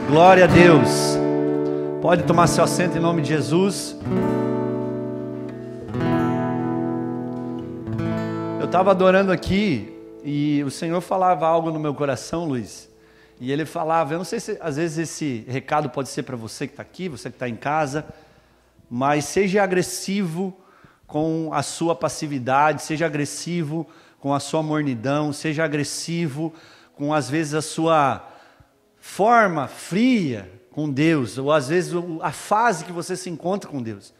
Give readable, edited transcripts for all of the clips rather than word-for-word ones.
Glória a Deus. Pode tomar seu assento em nome de Jesus. Eu estava adorando aqui e o Senhor falava algo no meu coração, Luiz. E Ele falava, eu não sei se às vezes esse recado pode ser para você que está aqui, você que está em casa, mas seja agressivo com a sua passividade, seja agressivo com a sua mornidão, seja agressivo com às vezes a sua forma fria com Deus, ou às vezes a fase que você se encontra com Deus.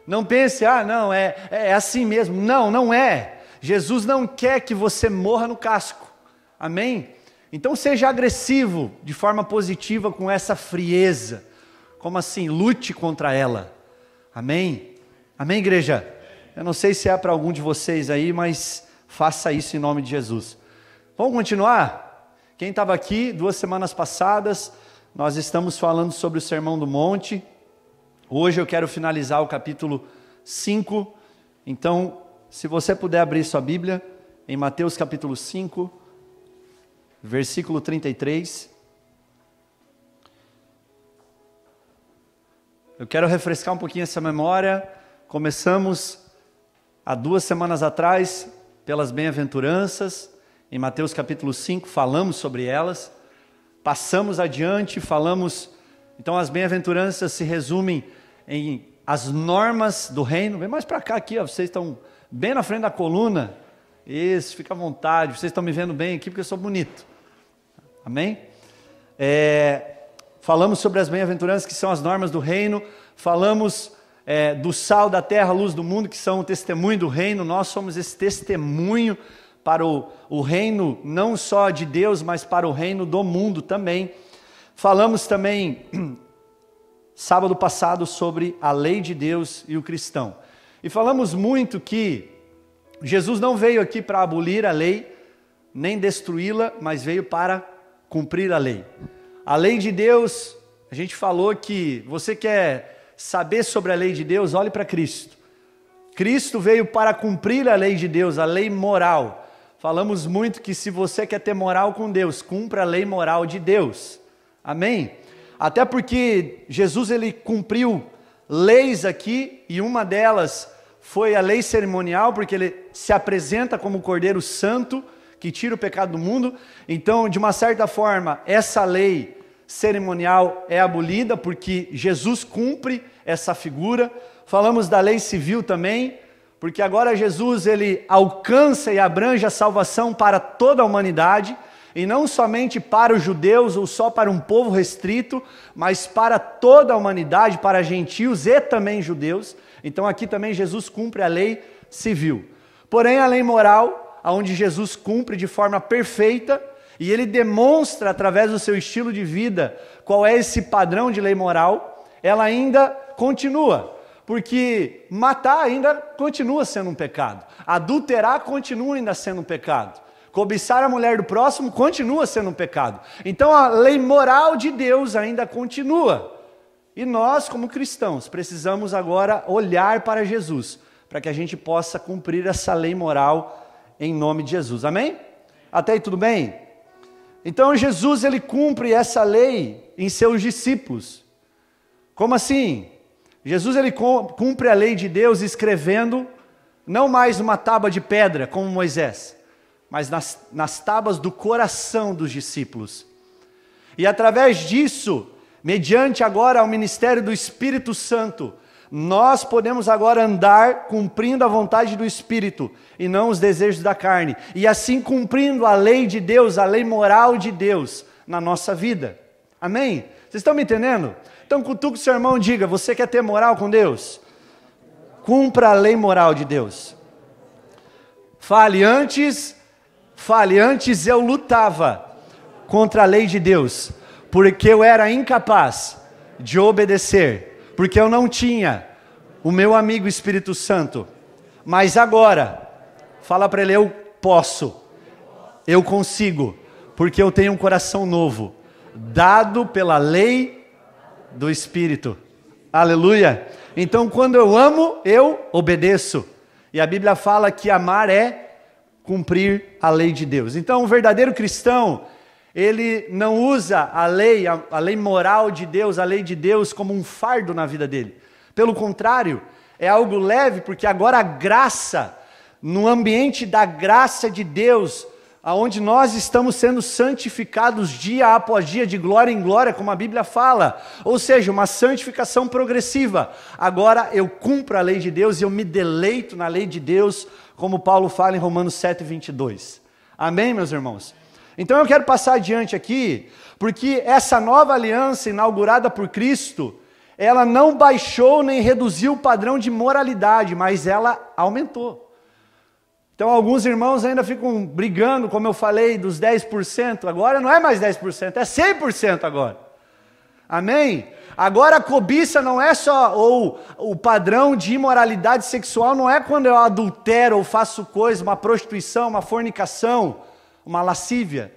Não pense, não, é assim mesmo. Não, não é. Jesus não quer que você morra no casco. Amém? Então seja agressivo de forma positiva com essa frieza. Como assim? Lute contra ela. Amém? Amém, igreja? Eu não sei se é para algum de vocês aí, mas faça isso em nome de Jesus. Vamos continuar? Quem estava aqui 2 semanas passadas, nós estamos falando sobre o Sermão do Monte. Hoje eu quero finalizar o capítulo 5. Então, se você puder abrir sua Bíblia, em Mateus capítulo 5, versículo 33. Eu quero refrescar um pouquinho essa memória. Começamos há 2 semanas atrás pelas bem-aventuranças. Em Mateus capítulo 5, falamos sobre elas. Passamos adiante, falamos... Então, as bem-aventuranças se resumem em as normas do reino. Vem mais para cá aqui, ó, vocês estão bem na frente da coluna. Isso, fica à vontade. Vocês estão me vendo bem aqui porque eu sou bonito. Amém? Falamos sobre as bem-aventuranças, que são as normas do reino. Falamos do sal da terra, luz do mundo, que são o testemunho do reino. Nós somos esse testemunho para o reino, não só de Deus, mas para o reino do mundo também. Falamos também, sábado passado, sobre a lei de Deus e o cristão. E falamos muito que Jesus não veio aqui para abolir a lei, nem destruí-la, mas veio para cumprir a lei. A lei de Deus, a gente falou que você quer saber sobre a lei de Deus, olhe para Cristo. Cristo veio para cumprir a lei de Deus, a lei moral. Falamos muito que se você quer ter moral com Deus, cumpra a lei moral de Deus. Amém? Até porque Jesus ele cumpriu leis aqui e uma delas foi a lei cerimonial, porque ele se apresenta como o Cordeiro Santo que tira o pecado do mundo. Então, de uma certa forma, essa lei cerimonial é abolida porque Jesus cumpre essa figura. Falamos da lei civil também, porque agora Jesus ele alcança e abrange a salvação para toda a humanidade, e não somente para os judeus ou só para um povo restrito, mas para toda a humanidade, para gentios e também judeus. Então aqui também Jesus cumpre a lei civil. Porém a lei moral, onde Jesus cumpre de forma perfeita, e ele demonstra através do seu estilo de vida qual é esse padrão de lei moral, ela ainda continua. Porque matar ainda continua sendo um pecado. Adulterar continua ainda sendo um pecado. Cobiçar a mulher do próximo continua sendo um pecado. Então a lei moral de Deus ainda continua. E nós, como cristãos, precisamos agora olhar para Jesus, para que a gente possa cumprir essa lei moral em nome de Jesus. Amém? Até aí tudo bem? Então Jesus ele cumpre essa lei em seus discípulos. Como assim? Jesus ele cumpre a lei de Deus escrevendo, não mais numa tábua de pedra como Moisés, mas nas tábuas do coração dos discípulos. E através disso, mediante agora o ministério do Espírito Santo, nós podemos agora andar cumprindo a vontade do Espírito e não os desejos da carne. E assim cumprindo a lei de Deus, a lei moral de Deus na nossa vida. Amém? Vocês estão me entendendo? Então cutuca o seu irmão e diga, você quer ter moral com Deus? Cumpra a lei moral de Deus. Fale antes eu lutava contra a lei de Deus, porque eu era incapaz de obedecer, porque eu não tinha o meu amigo Espírito Santo. Mas agora, fala para ele, eu posso, eu consigo, porque eu tenho um coração novo, dado pela lei do Espírito. Aleluia! Então quando eu amo, eu obedeço. E a Bíblia fala que amar é cumprir a lei de Deus. Então o verdadeiro cristão, ele não usa a lei moral de Deus, a lei de Deus como um fardo na vida dele. Pelo contrário, é algo leve, porque agora a graça, no ambiente da graça de Deus, aonde nós estamos sendo santificados dia após dia, de glória em glória, como a Bíblia fala, ou seja, uma santificação progressiva. Agora eu cumpro a lei de Deus e eu me deleito na lei de Deus, como Paulo fala em Romanos 7:22. Amém, meus irmãos? Então eu quero passar adiante aqui, porque essa nova aliança inaugurada por Cristo, ela não baixou nem reduziu o padrão de moralidade, mas ela aumentou. Então alguns irmãos ainda ficam brigando, como eu falei, dos 10%, agora não é mais 10%, é 100% agora. Amém? Agora a cobiça não é só, ou o padrão de imoralidade sexual não é quando eu adultero ou faço coisa, uma prostituição, uma fornicação, uma lascívia,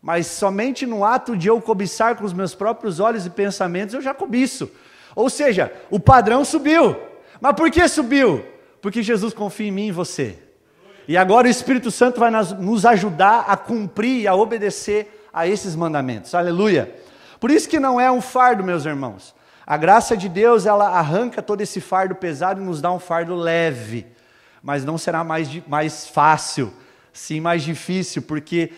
mas somente no ato de eu cobiçar com os meus próprios olhos e pensamentos, eu já cobiço. Ou seja, o padrão subiu. Mas por que subiu? Porque Jesus confia em mim e em você. E agora o Espírito Santo vai nos ajudar a cumprir e a obedecer a esses mandamentos. Aleluia. Por isso que não é um fardo, meus irmãos. A graça de Deus, ela arranca todo esse fardo pesado e nos dá um fardo leve. Mas não será mais fácil, sim mais difícil, porque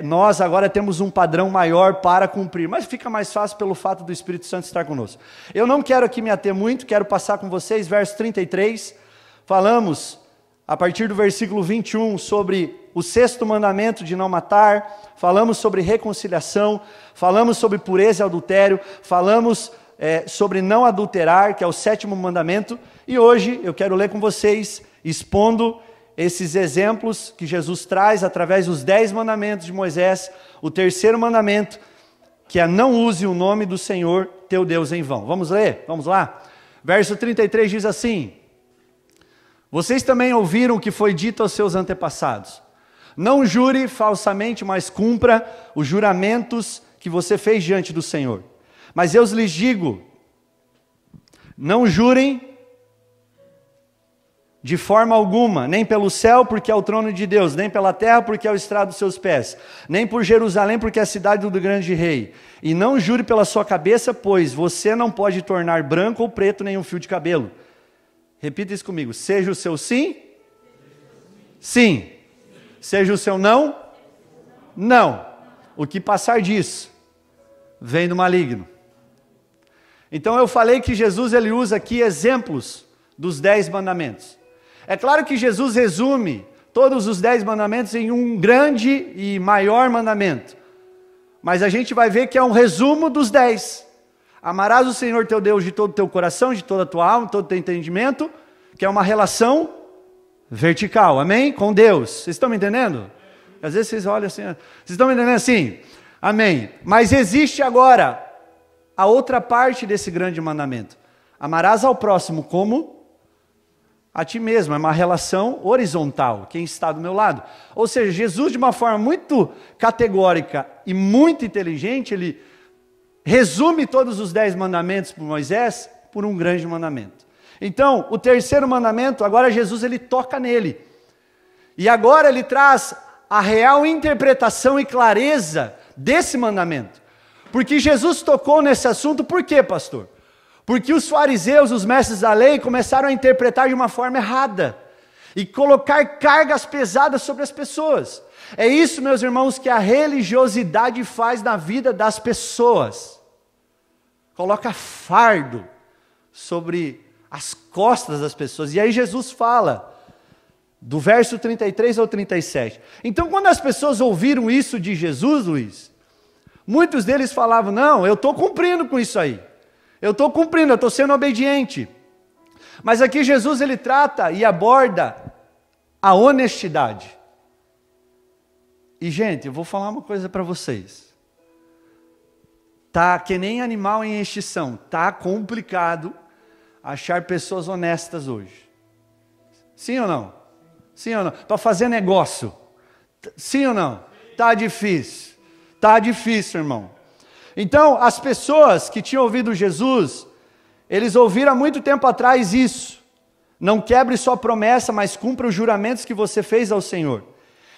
nós agora temos um padrão maior para cumprir. Mas fica mais fácil pelo fato do Espírito Santo estar conosco. Eu não quero aqui me ater muito, quero passar com vocês, verso 33. Falamos, a partir do versículo 21, sobre o 6º mandamento de não matar. Falamos sobre reconciliação. Falamos sobre pureza e adultério. Falamos sobre não adulterar, que é o 7º mandamento. E hoje eu quero ler com vocês, expondo esses exemplos que Jesus traz através dos 10 mandamentos de Moisés, o 3º mandamento, que é não use o nome do Senhor teu Deus em vão. Vamos ler? Vamos lá? Verso 33 diz assim: vocês também ouviram o que foi dito aos seus antepassados. Não jure falsamente, mas cumpra os juramentos que você fez diante do Senhor. Mas eu lhes digo, não jurem de forma alguma, nem pelo céu, porque é o trono de Deus, nem pela terra, porque é o estrado dos seus pés, nem por Jerusalém, porque é a cidade do grande rei. E não jure pela sua cabeça, pois você não pode tornar branco ou preto nenhum fio de cabelo. Repita isso comigo. Seja o seu sim, sim. Seja o seu não, não. O que passar disso vem do maligno. Então eu falei que Jesus ele usa aqui exemplos dos 10 mandamentos. É claro que Jesus resume todos os 10 mandamentos em um grande e maior mandamento. Mas a gente vai ver que é um resumo dos 10. Amarás o Senhor teu Deus de todo o teu coração, de toda a tua alma, de todo o teu entendimento, que é uma relação vertical, amém? Com Deus. Vocês estão me entendendo? Às vezes vocês olham assim, vocês estão me entendendo assim? Amém. Mas existe agora a outra parte desse grande mandamento. Amarás ao próximo como a ti mesmo. É uma relação horizontal, quem está do meu lado. Ou seja, Jesus, de uma forma muito categórica e muito inteligente, ele resume todos os 10 mandamentos por Moisés por um grande mandamento. Então, o 3º mandamento, agora Jesus ele toca nele. E agora ele traz a real interpretação e clareza desse mandamento. Porque Jesus tocou nesse assunto, por quê, pastor? Porque os fariseus, os mestres da lei, começaram a interpretar de uma forma errada e colocar cargas pesadas sobre as pessoas. É isso, meus irmãos, que a religiosidade faz na vida das pessoas. Coloca fardo sobre as costas das pessoas. E aí Jesus fala, do verso 33 ao 37. Então, quando as pessoas ouviram isso de Jesus, Luiz, muitos deles falavam, não, eu estou cumprindo com isso aí. Eu estou cumprindo, eu estou sendo obediente. Mas aqui Jesus ele trata e aborda a honestidade. E gente, eu vou falar uma coisa para vocês. Tá que nem animal em extinção. Tá complicado achar pessoas honestas hoje. Sim ou não? Sim ou não? Para fazer negócio. Sim ou não? Tá difícil. Tá difícil, irmão. Então, as pessoas que tinham ouvido Jesus, eles ouviram há muito tempo atrás isso. Não quebre sua promessa, mas cumpra os juramentos que você fez ao Senhor.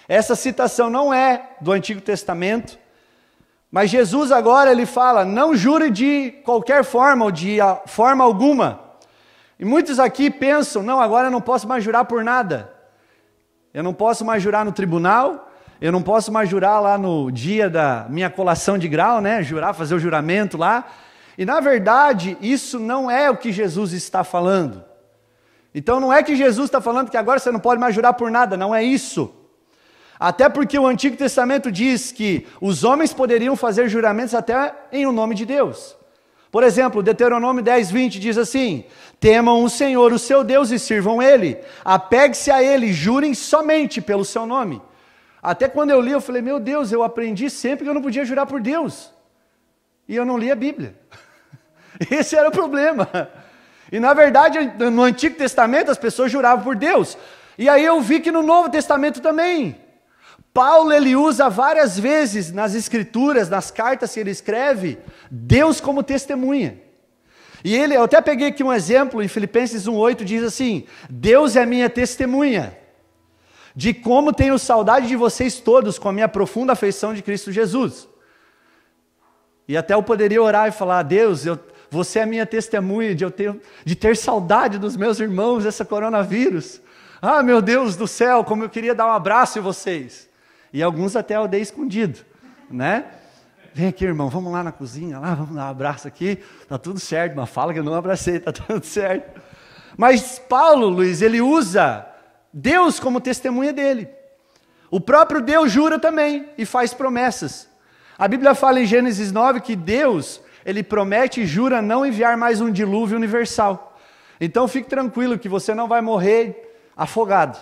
Essa citação não é do Antigo Testamento, Mas Jesus agora ele fala, não jure de qualquer forma ou de forma alguma. E muitos aqui pensam, não, agora eu não posso mais jurar por nada. Eu não posso mais jurar no tribunal, eu não posso mais jurar lá no dia da minha colação de grau, né? Jurar, fazer o juramento lá. E na verdade, isso não é o que Jesus está falando. Então não é que Jesus está falando que agora você não pode mais jurar por nada, não é isso. Até porque o Antigo Testamento diz que os homens poderiam fazer juramentos até em o nome de Deus. Por exemplo, Deuteronômio 10:20 diz assim, temam o Senhor, o seu Deus, e sirvam Ele. Apegue-se a Ele, jurem somente pelo seu nome. Até quando eu li, eu falei, meu Deus, eu aprendi sempre que eu não podia jurar por Deus. E eu não li a Bíblia. Esse era o problema. E na verdade, no Antigo Testamento, as pessoas juravam por Deus. E aí eu vi que no Novo Testamento também. Paulo, ele usa várias vezes nas escrituras, nas cartas que ele escreve, Deus como testemunha. E eu até peguei aqui um exemplo, em Filipenses 1:8 diz assim, Deus é minha testemunha, de como tenho saudade de vocês todos, com a minha profunda afeição de Cristo Jesus. E até eu poderia orar e falar, Deus, você é minha testemunha de ter saudade dos meus irmãos, dessa coronavírus. Ah, meu Deus do céu, como eu queria dar um abraço em vocês. E alguns até eu dei escondido, né? Vem aqui, irmão, vamos lá na cozinha, lá, vamos dar um abraço aqui, tá tudo certo, mas fala que eu não abracei, tá tudo certo. Mas Paulo, Luiz, ele usa Deus como testemunha dele. O próprio Deus jura também e faz promessas. A Bíblia fala em Gênesis 9 que Deus, ele promete e jura não enviar mais um dilúvio universal. Então fique tranquilo que você não vai morrer afogado,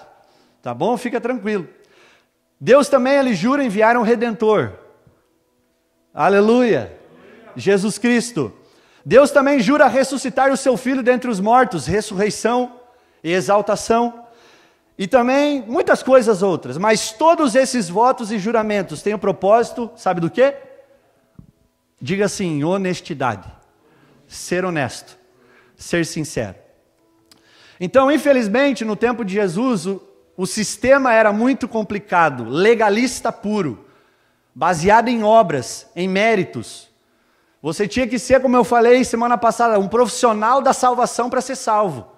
tá bom? Fica tranquilo. Deus também, ele jura enviar um Redentor. Aleluia. Jesus Cristo. Deus também jura ressuscitar o seu Filho dentre os mortos, ressurreição e exaltação. E também muitas coisas outras. Mas todos esses votos e juramentos têm o propósito, sabe do quê? Diga assim, honestidade. Ser honesto. Ser sincero. Então, infelizmente, no tempo de Jesus, o sistema era muito complicado, legalista puro, baseado em obras, em méritos. Você tinha que ser, como eu falei semana passada, um profissional da salvação para ser salvo.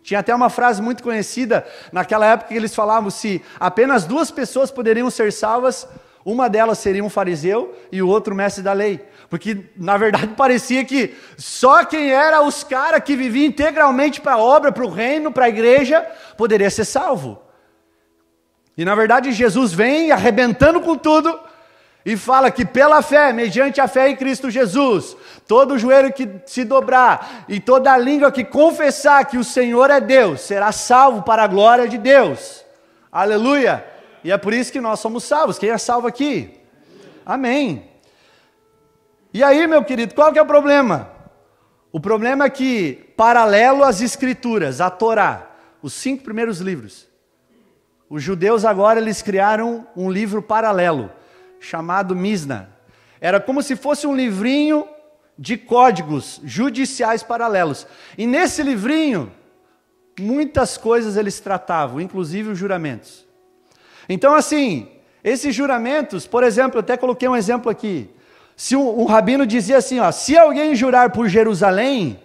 Tinha até uma frase muito conhecida, naquela época que eles falavam se apenas 2 pessoas poderiam ser salvas, uma delas seria um fariseu e o outro mestre da lei. Porque, na verdade, parecia que só quem era os caras que viviam integralmente para a obra, para o reino, para a igreja, poderia ser salvo. E, na verdade, Jesus vem arrebentando com tudo e fala que pela fé, mediante a fé em Cristo Jesus, todo joelho que se dobrar e toda língua que confessar que o Senhor é Deus, será salvo para a glória de Deus. Aleluia! E é por isso que nós somos salvos. Quem é salvo aqui? Amém. E aí, meu querido, qual que é o problema? O problema é que, paralelo às Escrituras, a Torá, os 5 primeiros livros, os judeus agora eles criaram um livro paralelo, chamado Misna. Era como se fosse um livrinho de códigos judiciais paralelos. E nesse livrinho, muitas coisas eles tratavam, inclusive os juramentos. Então assim, esses juramentos, por exemplo, eu até coloquei um exemplo aqui. Se um rabino dizia assim, ó, se alguém jurar por Jerusalém,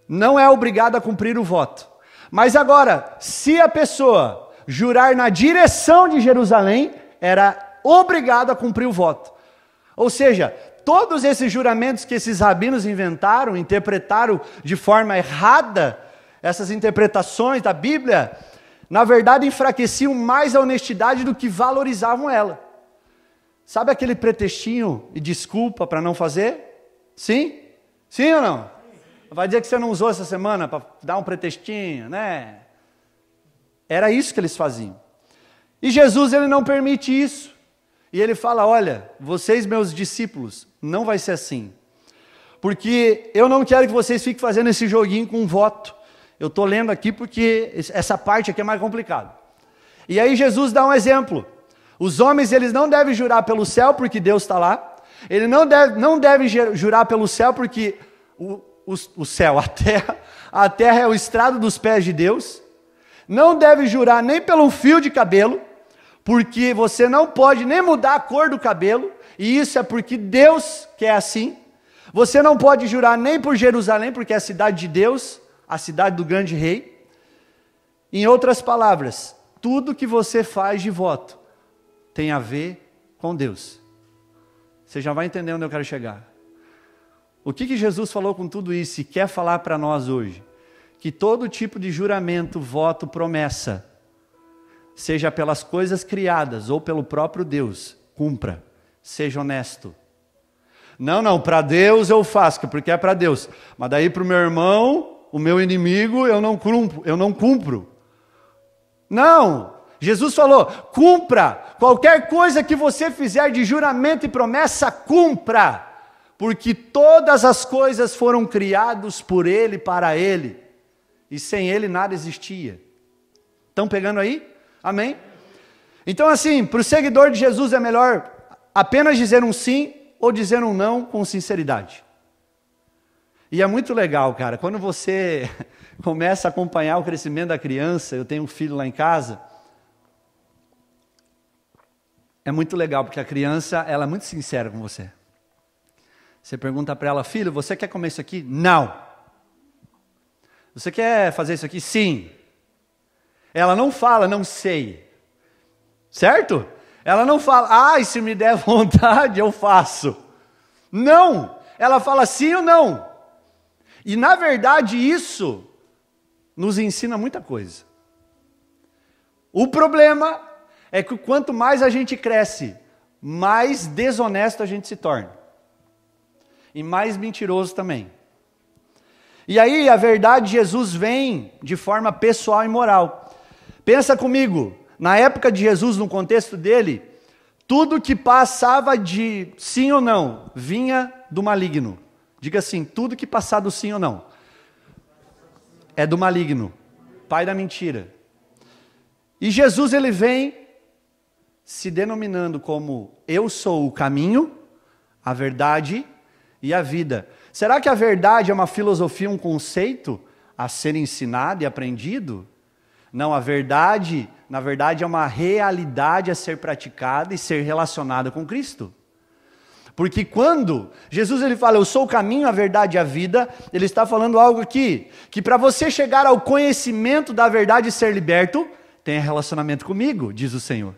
não é obrigado a cumprir o voto. Mas agora, se a pessoa jurar na direção de Jerusalém, era obrigado a cumprir o voto. Ou seja, todos esses juramentos que esses rabinos inventaram, interpretaram de forma errada, essas interpretações da Bíblia, na verdade enfraqueciam mais a honestidade do que valorizavam ela. Sabe aquele pretextinho e desculpa para não fazer? Sim? Sim ou não? Vai dizer que você não usou essa semana para dar um pretextinho, né? Era isso que eles faziam. E Jesus, ele não permite isso. E ele fala, olha, vocês meus discípulos, não vai ser assim. Porque eu não quero que vocês fiquem fazendo esse joguinho com voto. Eu estou lendo aqui porque essa parte aqui é mais complicada. E aí Jesus dá um exemplo. Os homens, eles não devem jurar pelo céu porque Deus está lá. Ele não deve jurar pelo céu porque o céu, a terra é o estrado dos pés de Deus. Não deve jurar nem pelo fio de cabelo, porque você não pode nem mudar a cor do cabelo. E isso é porque Deus quer assim. Você não pode jurar nem por Jerusalém, porque é a cidade de Deus, a cidade do grande rei. Em outras palavras, tudo que você faz de voto tem a ver com Deus. Você já vai entender onde eu quero chegar. O que Jesus falou com tudo isso e quer falar para nós hoje? Que todo tipo de juramento, voto, promessa, seja pelas coisas criadas ou pelo próprio Deus, cumpra, seja honesto. Não, para Deus eu faço, porque é para Deus. Mas daí para o meu irmão, o meu inimigo, eu não cumpro. Não, Jesus falou, cumpra, qualquer coisa que você fizer de juramento e promessa, cumpra. Porque todas as coisas foram criadas por Ele, para Ele. E sem Ele nada existia. Estão pegando aí? Amém? Então assim, para o seguidor de Jesus é melhor apenas dizer um sim ou dizer um não com sinceridade. E é muito legal, cara, quando você começa a acompanhar o crescimento da criança, eu tenho um filho lá em casa, é muito legal, porque a criança, ela é muito sincera com você. Você pergunta para ela, filho, você quer comer isso aqui? Não. Você quer fazer isso aqui? Sim. Ela não fala, não sei. Certo? Ela não fala, se me der vontade, eu faço. Não. Ela fala sim ou não. E na verdade isso nos ensina muita coisa. O problema é que quanto mais a gente cresce, mais desonesto a gente se torna. E mais mentiroso também. E aí a verdade, Jesus vem de forma pessoal e moral. Pensa comigo, na época de Jesus, no contexto dele, tudo que passava de sim ou não, vinha do maligno. Diga assim, tudo que passar do sim ou não, é do maligno, pai da mentira. E Jesus, ele vem se denominando como eu sou o caminho, a verdade e a vida. Será que a verdade é uma filosofia, um conceito a ser ensinado e aprendido? Não, a verdade, na verdade, é uma realidade a ser praticada e ser relacionada com Cristo. Porque quando Jesus ele fala, eu sou o caminho, a verdade e a vida, ele está falando algo aqui, que para você chegar ao conhecimento da verdade e ser liberto, tenha relacionamento comigo, diz o Senhor.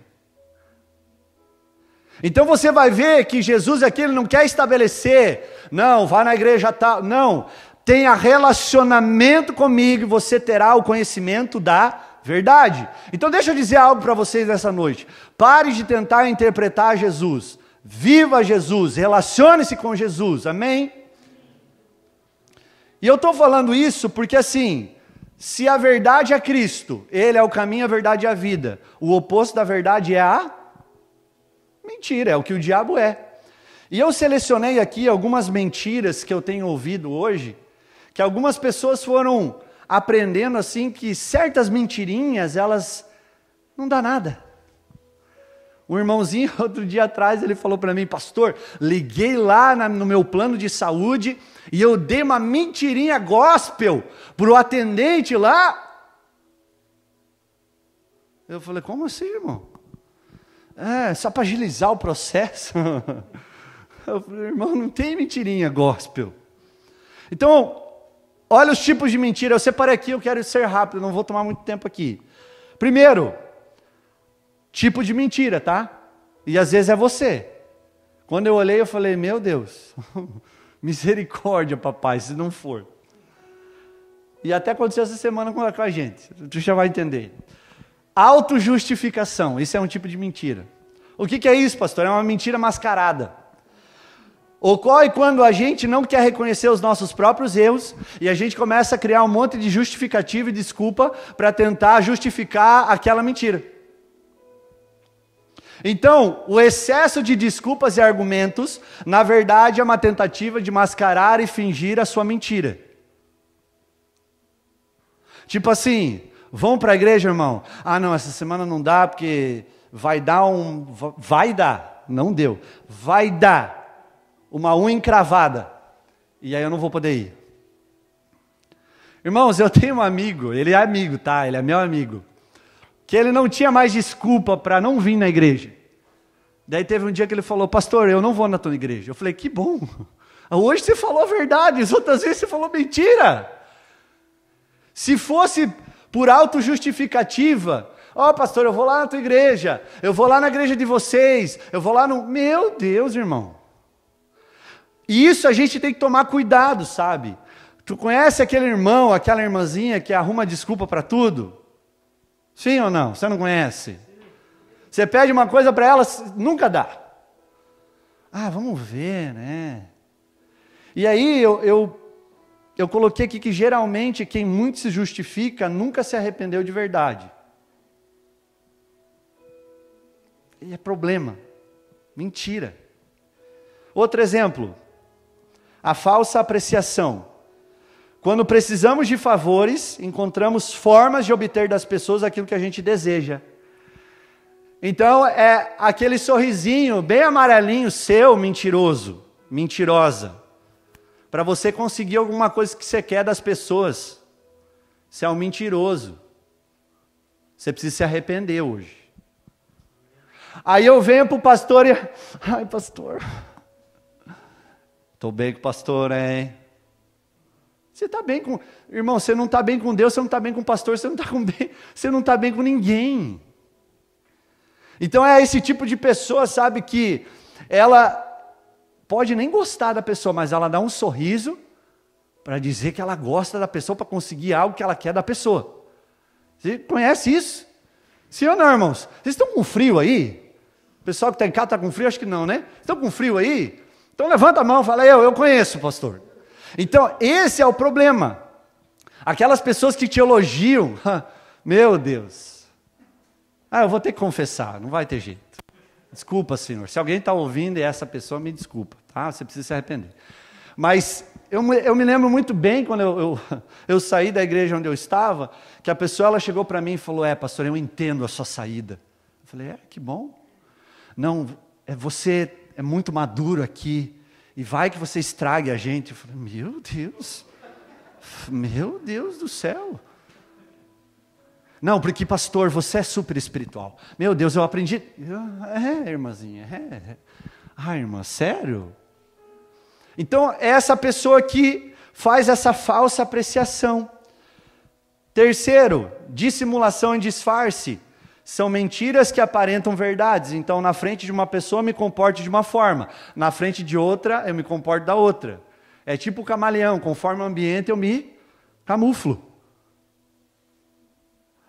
Então você vai ver que Jesus aqui ele não quer estabelecer, não, vá na igreja tal, não, tenha relacionamento comigo e você terá o conhecimento da verdade. Então deixa eu dizer algo para vocês nessa noite, pare de tentar interpretar Jesus, viva Jesus, relacione-se com Jesus, amém? E eu estou falando isso porque assim, se a verdade é Cristo, Ele é o caminho, a verdade e a vida, o oposto da verdade é a mentira, é o que o diabo é. E eu selecionei aqui algumas mentiras que eu tenho ouvido hoje, que algumas pessoas foram aprendendo assim, que certas mentirinhas, elas não dá nada. Um irmãozinho, outro dia atrás, ele falou para mim, pastor, liguei lá no meu plano de saúde, e eu dei uma mentirinha gospel para o atendente lá. Eu falei, como assim, irmão? Só para agilizar o processo. Eu falei, irmão, não tem mentirinha gospel. Então, olha os tipos de mentira. Eu separei aqui, eu quero ser rápido, não vou tomar muito tempo aqui. Primeiro, tipo de mentira, tá? E às vezes é você. Quando eu olhei, eu falei, meu Deus, misericórdia, papai, se não for. E até aconteceu essa semana com a gente, tu já vai entender. Autojustificação, isso é um tipo de mentira. O que é isso, pastor? É uma mentira mascarada. Ocorre quando a gente não quer reconhecer os nossos próprios erros e a gente começa a criar um monte de justificativa e desculpa para tentar justificar aquela mentira. Então, o excesso de desculpas e argumentos, na verdade, é uma tentativa de mascarar e fingir a sua mentira. Tipo assim, vão para a igreja, irmão? Não, essa semana não dá porque vai dar, não deu, vai dar uma unha encravada, e aí eu não vou poder ir. Irmãos, eu tenho um amigo, ele é amigo, tá? Ele é meu amigo, que ele não tinha mais desculpa para não vir na igreja. Daí teve um dia que ele falou, pastor, eu não vou na tua igreja. Eu falei, que bom. Hoje você falou a verdade, as outras vezes você falou mentira. Se fosse por autojustificativa, pastor, eu vou lá na tua igreja, eu vou lá na igreja de vocês, eu vou lá no... Meu Deus, irmão. E isso a gente tem que tomar cuidado, sabe? Tu conhece aquele irmão, aquela irmãzinha que arruma desculpa para tudo? Sim ou não? Você não conhece? Você pede uma coisa para ela, nunca dá. Vamos ver, né? E aí eu coloquei aqui que geralmente quem muito se justifica nunca se arrependeu de verdade. E é problema. Mentira. Outro exemplo. A falsa apreciação. Quando precisamos de favores, encontramos formas de obter das pessoas aquilo que a gente deseja. Então, é aquele sorrisinho bem amarelinho seu, mentiroso, mentirosa, para você conseguir alguma coisa que você quer das pessoas. Você é um mentiroso. Você precisa se arrepender hoje. Aí eu venho para o pastor e... Ai, pastor, estou bem com o pastor, hein? Você está bem com... Irmão, você não está bem com Deus, você não está bem com o pastor, você não está bem com ninguém. Então é esse tipo de pessoa, sabe, que ela pode nem gostar da pessoa, mas ela dá um sorriso para dizer que ela gosta da pessoa, para conseguir algo que ela quer da pessoa. Você conhece isso? Sim ou não, irmãos? Vocês estão com frio aí? O pessoal que está em casa está com frio? Acho que não, né? Estão com frio aí? Então levanta a mão e fala, eu conheço, pastor. Então, esse é o problema. Aquelas pessoas que te elogiam, meu Deus. Eu vou ter que confessar, não vai ter jeito. Desculpa, Senhor. Se alguém está ouvindo e essa pessoa, me desculpa, tá? Você precisa se arrepender. Mas eu me lembro muito bem, quando eu saí da igreja onde eu estava, que a pessoa ela chegou para mim e falou, pastor, eu entendo a sua saída. Eu falei, que bom. Não, você é muito maduro aqui, e vai que você estrague a gente. Eu falei, meu Deus do céu. Não, porque pastor, você é super espiritual. Meu Deus, eu aprendi. Irmãzinha, irmã, sério? Então, é essa pessoa que faz essa falsa apreciação. Terceiro, dissimulação e disfarce. São mentiras que aparentam verdades. Então, na frente de uma pessoa eu me comporto de uma forma, na frente de outra eu me comporto da outra. É tipo o camaleão, conforme o ambiente eu me camuflo.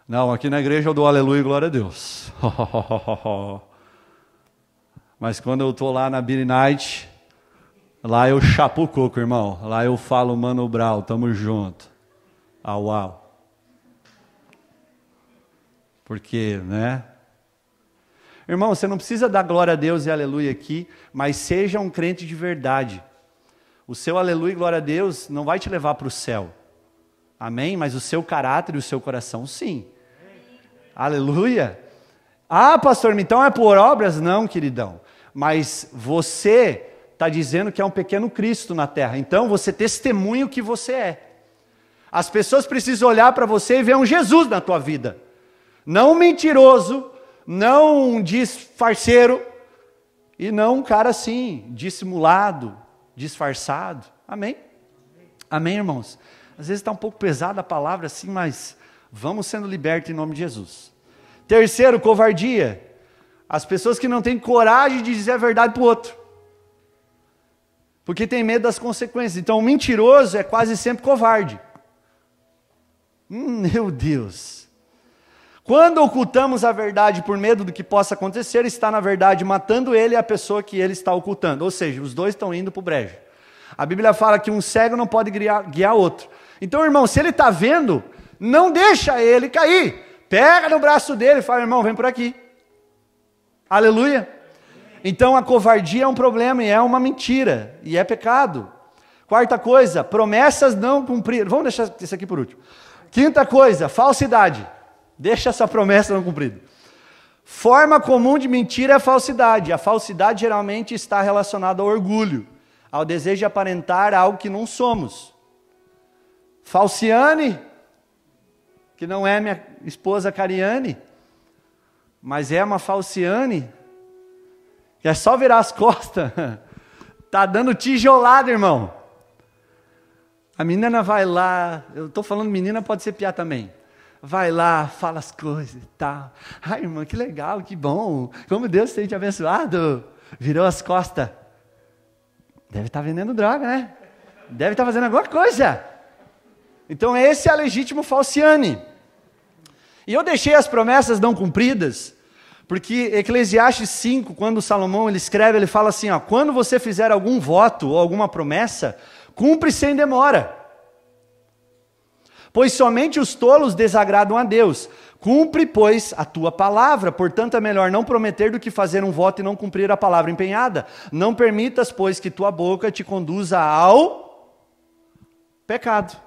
Não, aqui na igreja eu dou aleluia e glória a Deus. Mas quando eu estou lá na Beer Night, lá eu chapo o coco, irmão. Lá eu falo, Mano Brau, tamo junto. Uau. Porque, né? Irmão, você não precisa dar glória a Deus e aleluia aqui, mas seja um crente de verdade. O seu aleluia e glória a Deus não vai te levar para o céu. Amém? Mas o seu caráter e o seu coração, sim. Aleluia. Pastor, então é por obras? Não, queridão. Mas você está dizendo que é um pequeno Cristo na terra. Então você testemunha o que você é. As pessoas precisam olhar para você e ver um Jesus na tua vida. Não um mentiroso, não um disfarceiro, e não um cara assim, dissimulado, disfarçado. Amém? Amém, irmãos? Às vezes está um pouco pesada a palavra assim, mas vamos sendo libertos em nome de Jesus. Terceiro, covardia. As pessoas que não têm coragem de dizer a verdade para o outro. Porque tem medo das consequências. Então o mentiroso é quase sempre covarde. Meu Deus. Quando ocultamos a verdade por medo do que possa acontecer, está na verdade matando ele e a pessoa que ele está ocultando. Ou seja, os dois estão indo para o brejo. A Bíblia fala que um cego não pode guiar outro. Então, irmão, se ele está vendo, não deixa ele cair. Pega no braço dele e fala, irmão, vem por aqui. Aleluia. Então a covardia é um problema e é uma mentira. E é pecado. Quarta coisa, promessas não cumpridas. Vamos deixar isso aqui por último. Quinta coisa, falsidade. Deixa essa promessa não cumprida. Forma comum de mentira é a falsidade. A falsidade geralmente está relacionada ao orgulho, ao desejo de aparentar algo que não somos. Falciane, que não é minha esposa Cariane, mas é uma falciane, que é só virar as costas, tá dando tijolada, irmão. A menina vai lá, eu estou falando menina, pode ser piá também. Vai lá, fala as coisas e tal. Ai, irmã, que legal, que bom. Como Deus tem te abençoado. Virou as costas. Deve estar vendendo droga, né? Deve estar fazendo alguma coisa. Então esse é a legítimo falciane. E eu deixei as promessas não cumpridas, porque Eclesiastes 5, quando Salomão ele escreve, ele fala assim, ó, quando você fizer algum voto ou alguma promessa, cumpre sem demora. Pois somente os tolos desagradam a Deus. Cumpre, pois, a tua palavra. Portanto, é melhor não prometer do que fazer um voto e não cumprir a palavra empenhada. Não permitas, pois, que tua boca te conduza ao pecado.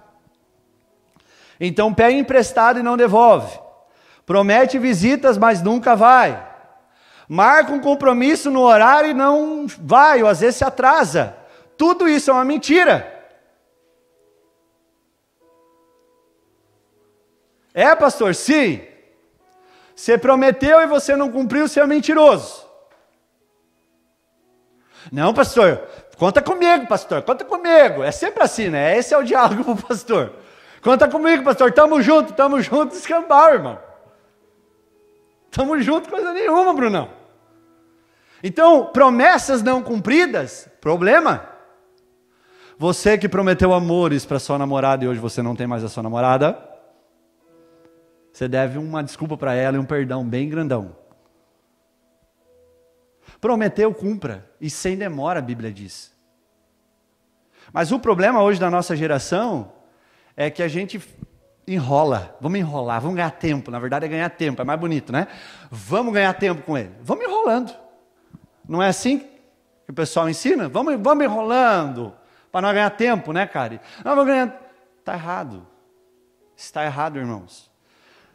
Então, pega emprestado e não devolve. Promete visitas, mas nunca vai. Marca um compromisso no horário e não vai, ou às vezes se atrasa. Tudo isso é uma mentira. É, pastor? Sim. Você prometeu e você não cumpriu, você é mentiroso. Não, pastor, conta comigo, pastor, conta comigo. É sempre assim, né? Esse é o diálogo para o pastor. Conta comigo, pastor, tamo junto, escambau, irmão. Tamo junto, coisa nenhuma, Brunão. Então, promessas não cumpridas, problema. Você que prometeu amores para sua namorada e hoje você não tem mais a sua namorada, você deve uma desculpa para ela e um perdão bem grandão. Prometeu, cumpra. E sem demora, a Bíblia diz. Mas o problema hoje da nossa geração é que a gente enrola. Vamos enrolar, vamos ganhar tempo. Na verdade é ganhar tempo, é mais bonito, né? Vamos ganhar tempo com ele. Vamos enrolando. Não é assim que o pessoal ensina? Vamos enrolando. Para não ganhar tempo, né, cara? Não, vamos ganhar. Está errado. Está errado, irmãos.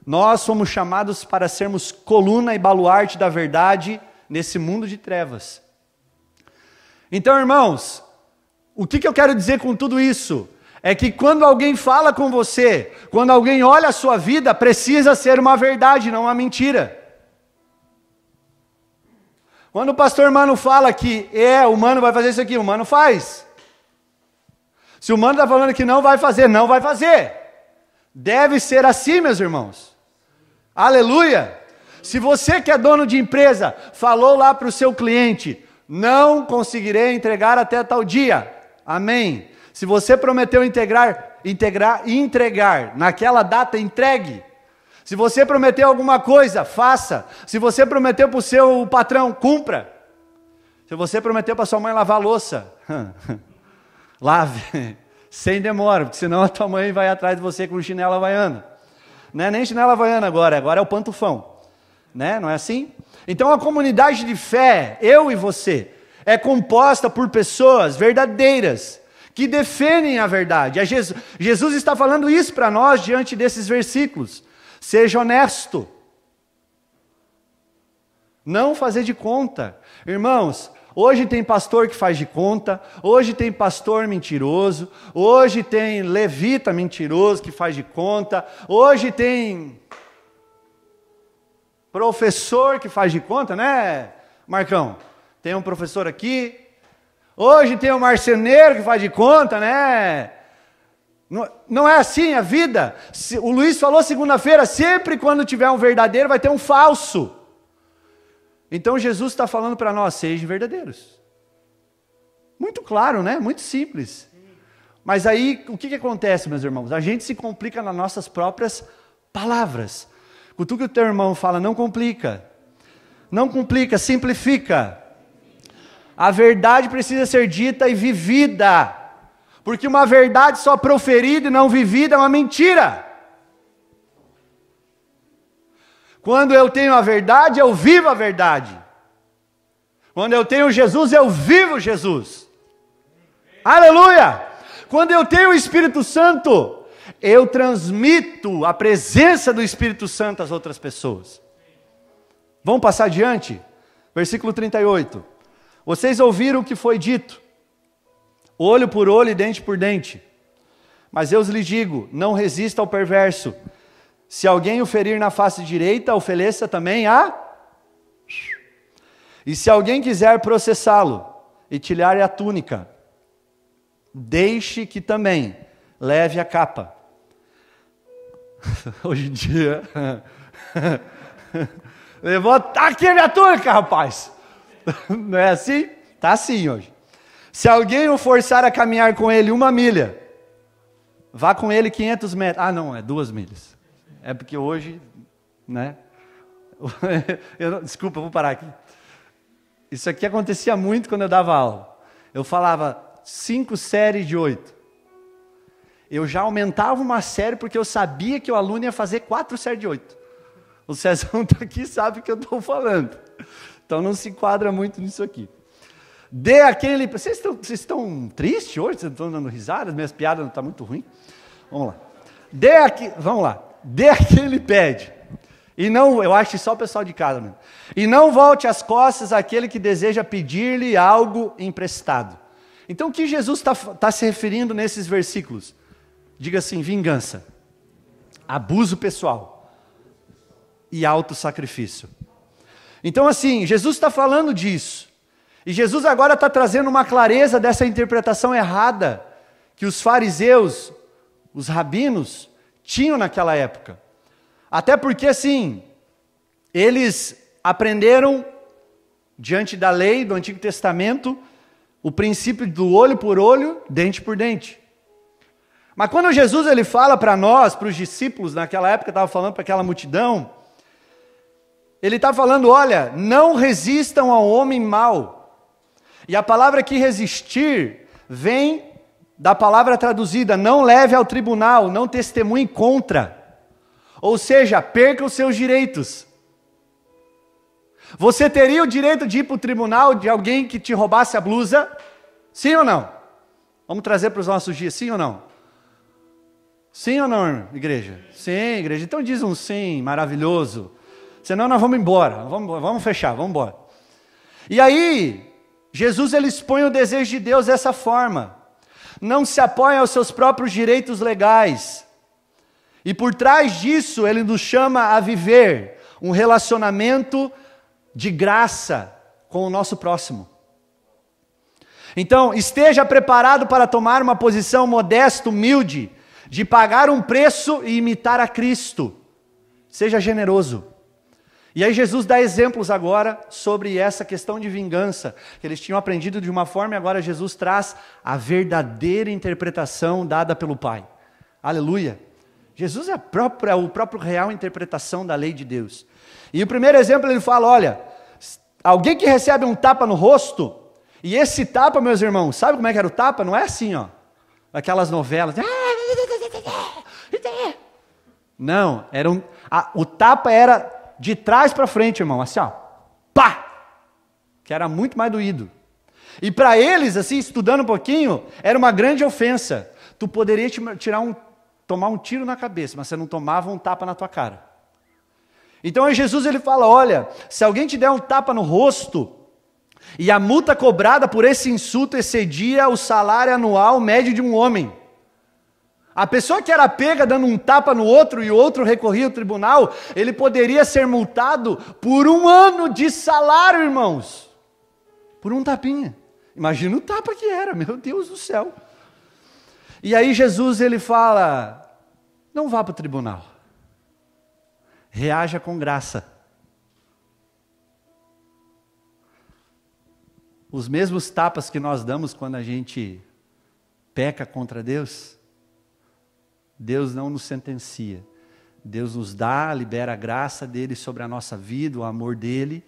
Nós somos chamados para sermos coluna e baluarte da verdade nesse mundo de trevas. Então, irmãos, o que eu quero dizer com tudo isso? É que quando alguém fala com você, quando alguém olha a sua vida, precisa ser uma verdade, não uma mentira. Quando o pastor Mano fala que o Mano vai fazer isso aqui, o Mano faz. Se o Mano está falando que não vai fazer, não vai fazer. Deve ser assim, meus irmãos. Aleluia! Se você que é dono de empresa, falou lá para o seu cliente, não conseguirei entregar até tal dia. Amém. Se você prometeu entregar naquela data, entregue. Se você prometeu alguma coisa, faça. Se você prometeu para o seu patrão, cumpra. Se você prometeu para sua mãe lavar a louça, lave, sem demora, porque senão a tua mãe vai atrás de você com chinela havaiana. Não é nem chinela havaiana agora é o pantufão. Né? Não é assim? Então a comunidade de fé, eu e você, é composta por pessoas verdadeiras, que defendem a verdade. Jesus está falando isso para nós diante desses versículos. Seja honesto. Não fazer de conta. Irmãos, hoje tem pastor que faz de conta, hoje tem pastor mentiroso, hoje tem levita mentiroso que faz de conta, hoje tem professor que faz de conta, né, Marcão? Tem um professor aqui. Hoje tem um marceneiro que faz de conta, né? Não é assim a vida. O Luiz falou segunda-feira, sempre quando tiver um verdadeiro vai ter um falso. Então Jesus está falando para nós, sejam verdadeiros. Muito claro, né? Muito simples. Mas aí, o que acontece, meus irmãos? A gente se complica nas nossas próprias palavras. Com tudo que o teu irmão fala, não complica. Não complica, simplifica. A verdade precisa ser dita e vivida. Porque uma verdade só proferida e não vivida é uma mentira. Quando eu tenho a verdade, eu vivo a verdade. Quando eu tenho Jesus, eu vivo Jesus. Aleluia! Quando eu tenho o Espírito Santo, eu transmito a presença do Espírito Santo às outras pessoas. Vamos passar adiante? Versículo 38. Vocês ouviram o que foi dito, olho por olho e dente por dente. Mas eu lhes digo, não resista ao perverso. Se alguém o ferir na face direita, ofereça também a... E se alguém quiser processá-lo e tirar-lhe a túnica, deixe que também leve a capa. Hoje em dia, levanta aqui a minha túnica, rapaz. Não é assim? Tá assim hoje. Se alguém o forçar a caminhar com ele 1 milha, vá com ele 500 metros. Ah, não, é 2 milhas. É porque hoje, né? Desculpa, eu vou parar aqui. Isso aqui acontecia muito quando eu dava aula. Eu falava 5 séries de 8. Eu já aumentava uma série porque eu sabia que o aluno ia fazer 4 séries de 8. O Cezão está aqui, sabe o que eu estou falando. Então não se enquadra muito nisso aqui. Dê a quem ele... Vocês estão tristes hoje? Vocês estão dando risada? Minhas piadas não estão muito ruins? Vamos lá. Vamos lá. Dê a quem ele pede. E não, eu acho que só o pessoal de casa mesmo. E não volte as costas àquele que deseja pedir-lhe algo emprestado. Então o que Jesus está se referindo nesses versículos? Diga assim, vingança, abuso pessoal e autossacrifício. Então assim, Jesus está falando disso. E Jesus agora está trazendo uma clareza dessa interpretação errada que os fariseus, os rabinos, tinham naquela época. Até porque assim, eles aprenderam, diante da lei do Antigo Testamento, o princípio do olho por olho, dente por dente. Mas quando Jesus ele fala para nós, para os discípulos, naquela época estava falando para aquela multidão, ele está falando, olha, não resistam ao homem mau. E a palavra aqui resistir vem da palavra traduzida, não leve ao tribunal, não testemunhe contra. Ou seja, perca os seus direitos. Você teria o direito de ir para o tribunal de alguém que te roubasse a blusa? Sim ou não? Vamos trazer para os nossos dias, sim ou não? Sim ou não, igreja? Sim, igreja. Então diz um sim, maravilhoso. Senão nós vamos embora, vamos fechar, vamos embora. E aí, Jesus ele expõe o desejo de Deus dessa forma. Não se apoia aos seus próprios direitos legais. E por trás disso, ele nos chama a viver um relacionamento de graça com o nosso próximo. Então, esteja preparado para tomar uma posição modesta, humilde, de pagar um preço e imitar a Cristo. Seja generoso. E aí Jesus dá exemplos agora sobre essa questão de vingança, que eles tinham aprendido de uma forma e agora Jesus traz a verdadeira interpretação dada pelo Pai. Aleluia! Jesus é o próprio real interpretação da lei de Deus. E o primeiro exemplo ele fala, olha, alguém que recebe um tapa no rosto, e esse tapa, meus irmãos, sabe como é que era o tapa? Não é assim, ó, aquelas novelas. Não, o tapa era de trás para frente, irmão, assim, ó, pá, que era muito mais doído. E para eles, assim, estudando um pouquinho, era uma grande ofensa. Tu poderia tomar um tiro na cabeça, mas você não tomava um tapa na tua cara. Então aí Jesus ele fala, olha, se alguém te der um tapa no rosto, e a multa cobrada por esse insulto excedia o salário anual médio de um homem. A pessoa que era pega dando um tapa no outro e o outro recorria ao tribunal, ele poderia ser multado por 1 ano de salário, irmãos. Por um tapinha. Imagina o tapa que era, meu Deus do céu. E aí Jesus ele fala, não vá para o tribunal. Reaja com graça. Os mesmos tapas que nós damos quando a gente peca contra Deus, Deus não nos sentencia. Deus nos dá, libera a graça dele sobre a nossa vida, o amor dele,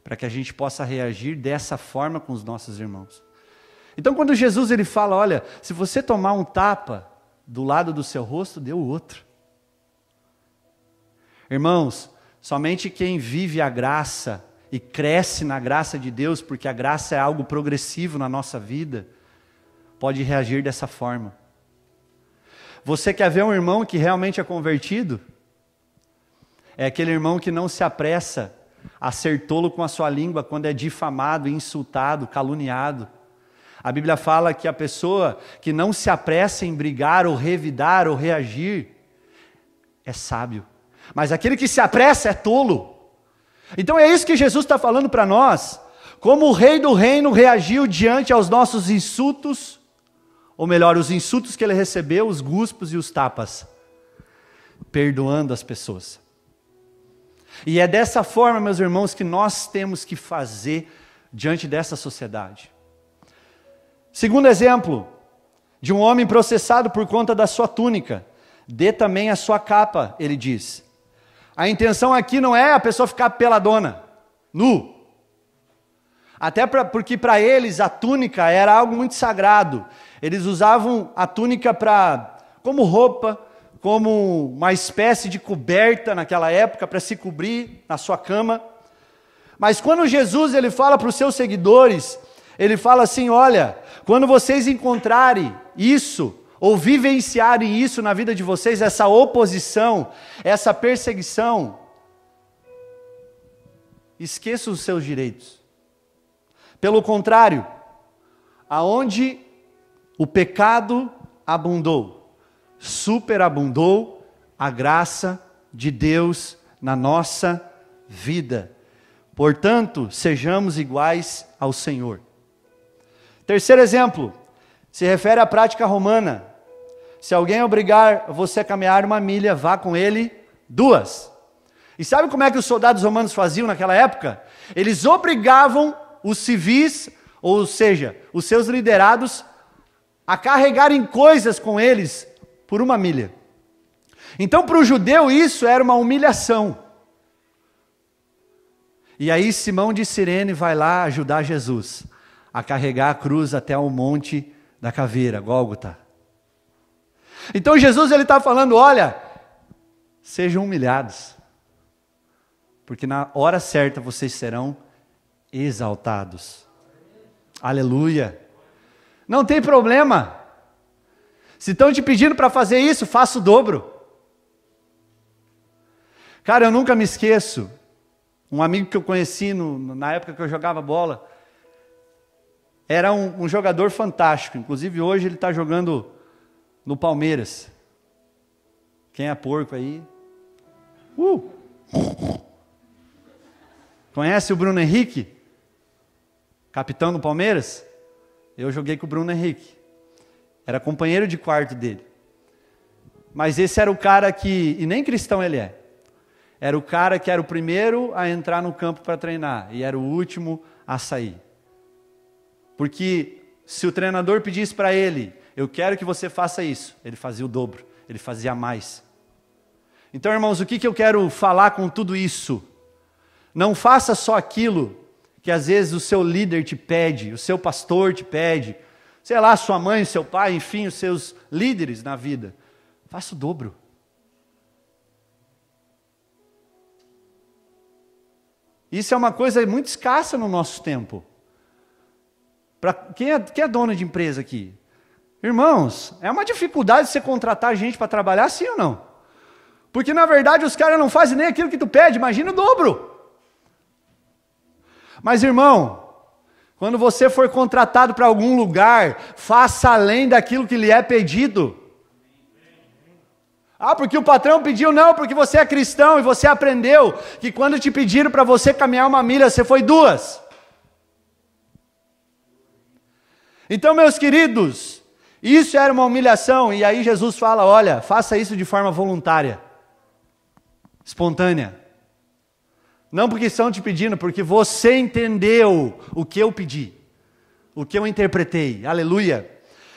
para que a gente possa reagir dessa forma com os nossos irmãos. Então quando Jesus ele fala, olha, se você tomar um tapa do lado do seu rosto, dê o outro. Irmãos, somente quem vive a graça e cresce na graça de Deus, porque a graça é algo progressivo na nossa vida, pode reagir dessa forma. Você quer ver um irmão que realmente é convertido? É aquele irmão que não se apressa a ser tolo com a sua língua quando é difamado, insultado, caluniado. A Bíblia fala que a pessoa que não se apressa em brigar ou revidar ou reagir é sábio. Mas aquele que se apressa é tolo. Então é isso que Jesus está falando para nós. Como o rei do reino reagiu diante aos nossos insultos, ou melhor, os insultos que ele recebeu, os guspos e os tapas, perdoando as pessoas. E é dessa forma, meus irmãos, que nós temos que fazer diante dessa sociedade. Segundo exemplo, de um homem processado por conta da sua túnica, dê também a sua capa, ele diz. A intenção aqui não é a pessoa ficar peladona, nu. Até porque para eles a túnica era algo muito sagrado. Eles usavam a túnica como roupa, como uma espécie de coberta naquela época para se cobrir na sua cama. Mas quando Jesus ele fala para os seus seguidores, ele fala assim, olha, quando vocês encontrarem isso, ou vivenciarem isso na vida de vocês, essa oposição, essa perseguição, esqueçam os seus direitos. Pelo contrário, aonde o pecado abundou, superabundou a graça de Deus na nossa vida. Portanto, sejamos iguais ao Senhor. Terceiro exemplo, se refere à prática romana. Se alguém obrigar você a caminhar 1 milha, vá com ele 2. E sabe como é que os soldados romanos faziam naquela época? Eles obrigavam os civis, ou seja, os seus liderados, a carregarem coisas com eles por 1 milha. Então, para o judeu, isso era uma humilhação. E aí, Simão de Cirene vai lá ajudar Jesus a carregar a cruz até o monte da caveira, Gólgota. Então, Jesus ele está falando, olha, sejam humilhados, porque na hora certa vocês serão exaltados. Aleluia. Não tem problema. Se estão te pedindo para fazer isso, faça o dobro. Cara, eu nunca me esqueço. Um amigo que eu conheci na época que eu jogava bola, era um jogador fantástico. Inclusive hoje ele está jogando no Palmeiras. Quem é porco aí? Conhece o Bruno Henrique? Capitão do Palmeiras? Eu joguei com o Bruno Henrique. Era companheiro de quarto dele. Mas esse era o cara que, e nem cristão ele é, era o cara que era o primeiro a entrar no campo para treinar e era o último a sair. Porque se o treinador pedisse para ele, eu quero que você faça isso, ele fazia o dobro, ele fazia mais. Então, irmãos, o que eu quero falar com tudo isso? Não faça só aquilo que às vezes o seu líder te pede, o seu pastor te pede, sei lá, sua mãe, seu pai, enfim, os seus líderes na vida. Faça o dobro. Isso é uma coisa muito escassa no nosso tempo. Para quem é dono de empresa aqui? Irmãos, é uma dificuldade você contratar gente para trabalhar, sim ou não? Porque na verdade os caras não fazem nem aquilo que tu pede, imagina o dobro. Mas irmão, quando você for contratado para algum lugar, faça além daquilo que lhe é pedido. Ah, porque o patrão pediu, não, porque você é cristão e você aprendeu que quando te pediram para você caminhar 1 milha, você foi 2. Então, meus queridos, isso era uma humilhação, e aí Jesus fala, olha, faça isso de forma voluntária, espontânea. Não porque estão te pedindo, porque você entendeu o que eu pedi, o que eu interpretei, aleluia.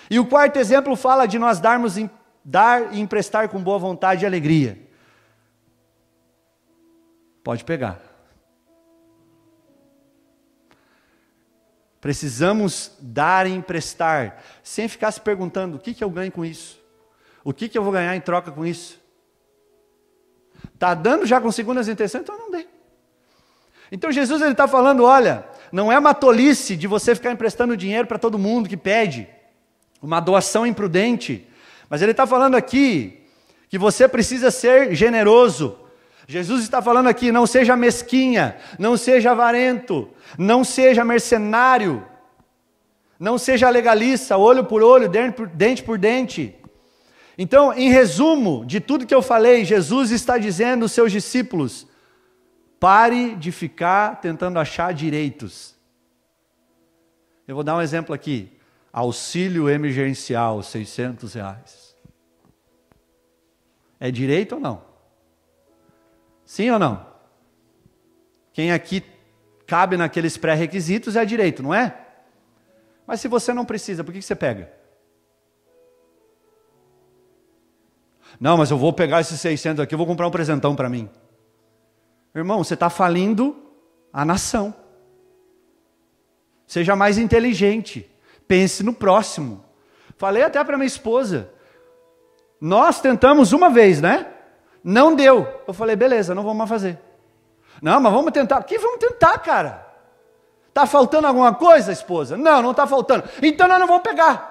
E o quarto exemplo fala de nós dar e emprestar com boa vontade e alegria. Pode pegar. Precisamos dar e emprestar, sem ficar se perguntando, o que eu ganho com isso? O que eu vou ganhar em troca com isso? Está dando já com segundas intenções? Então não dê. Então Jesus está falando, olha, não é uma tolice de você ficar emprestando dinheiro para todo mundo que pede, uma doação imprudente, mas ele está falando aqui que você precisa ser generoso. Jesus está falando aqui, não seja mesquinha, não seja avarento, não seja mercenário, não seja legalista, olho por olho, dente por dente. Então, em resumo de tudo que eu falei, Jesus está dizendo aos seus discípulos, pare de ficar tentando achar direitos. Eu vou dar um exemplo aqui. Auxílio emergencial, R$600. É direito ou não? Sim ou não? Quem aqui cabe naqueles pré-requisitos é direito, não é? Mas se você não precisa, por que você pega? Não, mas eu vou pegar esses 600 aqui, eu vou comprar um presentão para mim. Irmão, você está falindo a nação. Seja mais inteligente. Pense no próximo. Falei até para minha esposa. Nós tentamos uma vez, né? Não deu. Eu falei, beleza, não vamos mais fazer. Não, mas vamos tentar. Que vamos tentar, cara? Está faltando alguma coisa, esposa? Não, não está faltando. Então nós não vamos pegar.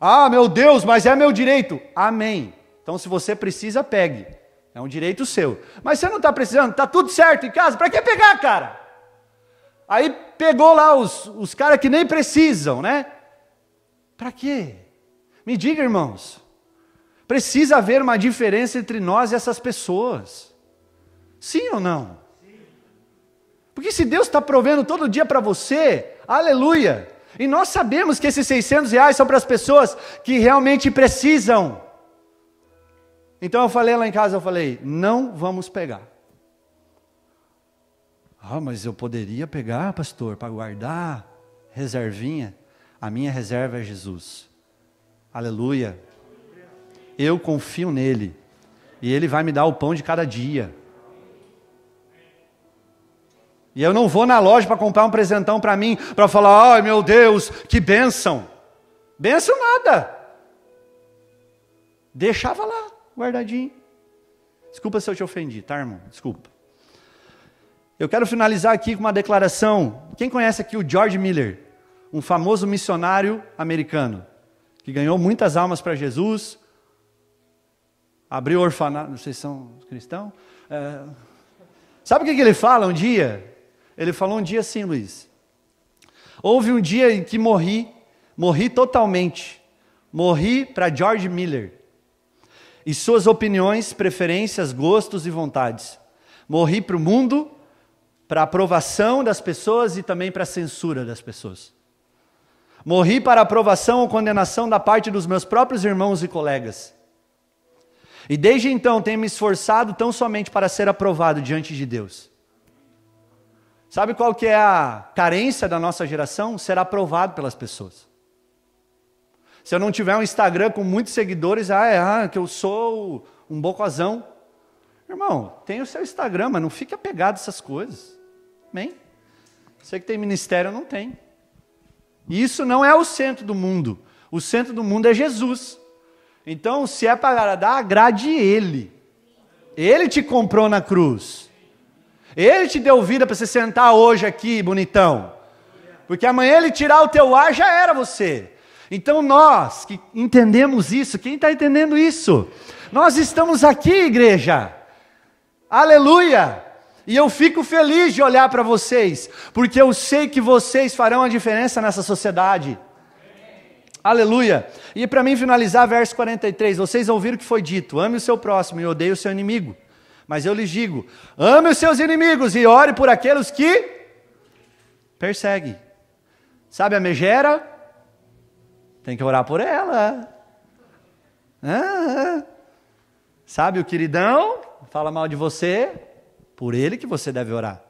Ah, meu Deus, mas é meu direito. Amém. Então se você precisa, pegue. É um direito seu. Mas você não está precisando, está tudo certo em casa, para que pegar, cara? Aí pegou lá os caras que nem precisam, né? Para quê? Me diga, irmãos. Precisa haver uma diferença entre nós e essas pessoas. Sim ou não? Porque se Deus está provendo todo dia para você, aleluia. E nós sabemos que esses R$600 são para as pessoas que realmente precisam. Então eu falei lá em casa, não vamos pegar. Ah, mas eu poderia pegar, pastor, para guardar, reservinha. A minha reserva é Jesus. Aleluia. Eu confio nele. E ele vai me dar o pão de cada dia. E eu não vou na loja para comprar um presentão para mim, para falar, ai meu Deus, que bênção. Bênção nada. Deixava lá, guardadinho. Desculpa se eu te ofendi, tá, irmão? Desculpa. Eu quero finalizar aqui com uma declaração. Quem conhece aqui o George Miller? Um famoso missionário americano, que ganhou muitas almas para Jesus, abriu orfanato, não sei se são cristãos. Sabe o que ele fala um dia? Ele falou um dia assim, Luiz. Houve um dia em que morri totalmente. Morri para George Miller. E suas opiniões, preferências, gostos e vontades. Morri para o mundo, para a aprovação das pessoas e também para a censura das pessoas. Morri para a aprovação ou condenação da parte dos meus próprios irmãos e colegas. E desde então tenho me esforçado tão somente para ser aprovado diante de Deus. Sabe qual que é a carência da nossa geração? Ser aprovado pelas pessoas. Se eu não tiver um Instagram com muitos seguidores, que eu sou um bocozão. Irmão, tem o seu Instagram, mas não fique apegado a essas coisas. Amém? Você que tem ministério, não tem. E isso não é o centro do mundo. O centro do mundo é Jesus. Então, se é para agradar, agrade Ele. Ele te comprou na cruz. Ele te deu vida para você sentar hoje aqui, bonitão. Porque amanhã Ele tirar o teu ar, já era você. Então nós que entendemos isso, quem está entendendo isso? Nós estamos aqui, igreja. Aleluia! E eu fico feliz de olhar para vocês, porque eu sei que vocês farão a diferença nessa sociedade. Aleluia! E para mim finalizar, verso 43, vocês ouviram o que foi dito, ame o seu próximo e odeie o seu inimigo. Mas eu lhes digo, ame os seus inimigos e ore por aqueles que perseguem. Sabe a megera? Tem que orar por ela. Sabe o queridão? Fala mal de você, por ele que você deve orar.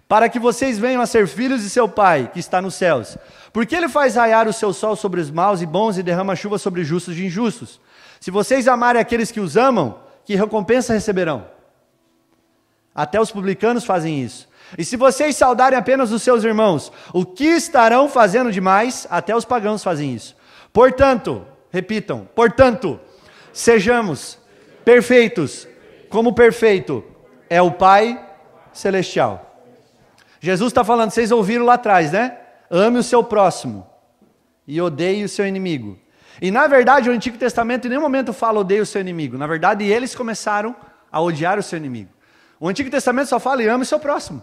Para que vocês venham a ser filhos de seu Pai, que está nos céus. Porque Ele faz raiar o seu sol sobre os maus e bons e derrama chuva sobre justos e injustos. Se vocês amarem aqueles que os amam, que recompensa receberão? Até os publicanos fazem isso. E se vocês saudarem apenas os seus irmãos, o que estarão fazendo demais? Até os pagãos fazem isso. Portanto, repitam, portanto, sejamos perfeitos, como perfeito é o Pai Celestial. Jesus está falando, vocês ouviram lá atrás, né? Ame o seu próximo e odeie o seu inimigo. E na verdade o Antigo Testamento em nenhum momento fala odeie o seu inimigo. Na verdade eles começaram a odiar o seu inimigo. O Antigo Testamento só fala e ame o seu próximo.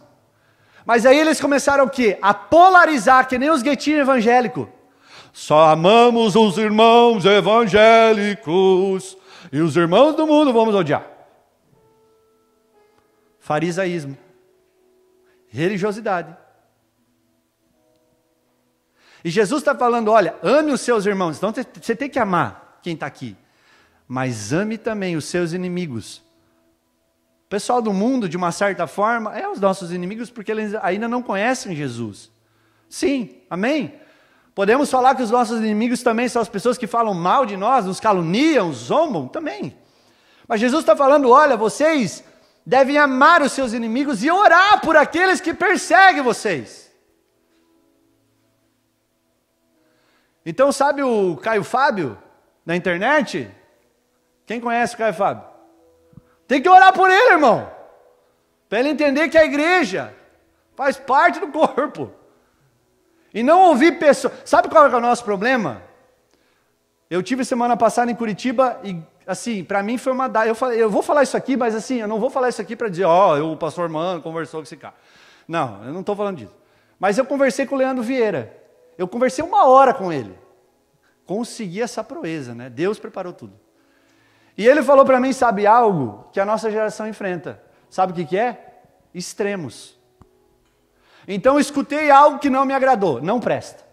Mas aí eles começaram o quê? A polarizar, que nem os guetinhos evangélicos. Só amamos os irmãos evangélicos e os irmãos do mundo vamos odiar. Farisaísmo. Religiosidade. E Jesus está falando, olha, ame os seus irmãos. Então você tem que amar quem está aqui. Mas ame também os seus inimigos. O pessoal do mundo, de uma certa forma, é os nossos inimigos porque eles ainda não conhecem Jesus. Sim, amém? Podemos falar que os nossos inimigos também são as pessoas que falam mal de nós, nos caluniam, zombam, também. Mas Jesus está falando, olha, vocês devem amar os seus inimigos e orar por aqueles que perseguem vocês. Então, sabe o Caio Fábio, na internet? Quem conhece o Caio Fábio? Tem que orar por ele, irmão. Para ele entender que a igreja faz parte do corpo. E não ouvir pessoas... Sabe qual é o nosso problema? Eu tive semana passada em Curitiba e, assim, para mim foi uma... Eu vou falar isso aqui, mas assim, eu não vou falar isso aqui para dizer, o pastor Mano conversou com esse cara. Não, eu não estou falando disso. Mas eu conversei com o Leandro Vieira. Eu conversei 1 hora com ele. Consegui essa proeza, né? Deus preparou tudo. E ele falou para mim, sabe algo que a nossa geração enfrenta? Sabe o que é? Extremos. Então eu escutei algo que não me agradou. Não presta.